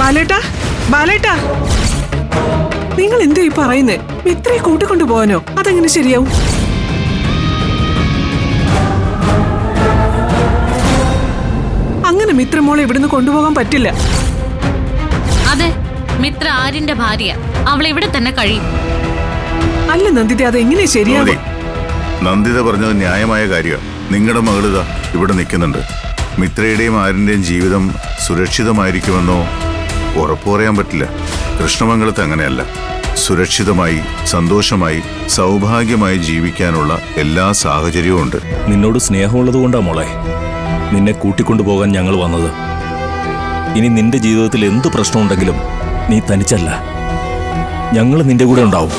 ബാലേട്ടാ, ബാലേട്ടാ, നിങ്ങൾ എന്താ ഈ പറയുന്നേ? മിത്രയെ കൂട്ടിക്കൊണ്ടു പോകാനോ? അതെങ്ങനെ ശരിയാവും? അങ്ങനെ മിത്രമോളെ ഇവിടുന്ന് കൊണ്ടുപോകാൻ പറ്റില്ല. അതെ, മിത്ര ആര്യന്റെ ഭാര്യ, അവൾ ഇവിടെ തന്നെ കഴിയും. അല്ല നന്ദിത, അതെങ്ങനെ ശരിയാവും? നന്ദിത പറഞ്ഞത് ന്യായമായ കാര്യമാണ്. നിങ്ങളുടെ മകളിതാ ഇവിടെ നിൽക്കുന്നുണ്ട്. മിത്രയുടെയും ആര്യന്റെയും ജീവിതം സുരക്ഷിതമായിരിക്കുമെന്നോ ഉറപ്പു പറയാൻ പറ്റില്ല. കൃഷ്ണമംഗലത്ത് അങ്ങനെയല്ല. സുരക്ഷിതമായി, സന്തോഷമായി, സൗഭാഗ്യമായി ജീവിക്കാനുള്ള എല്ലാ സാഹചര്യവും ഉണ്ട്. നിന്നോട് സ്നേഹമുള്ളത് കൊണ്ടാ മോളെ നിന്നെ കൂട്ടിക്കൊണ്ടുപോകാൻ ഞങ്ങൾ വന്നത്. ഇനി നിന്റെ ജീവിതത്തിൽ എന്ത് പ്രശ്നമുണ്ടെങ്കിലും നീ തനിച്ചല്ല, ഞങ്ങൾ നിന്റെ കൂടെ ഉണ്ടാവും.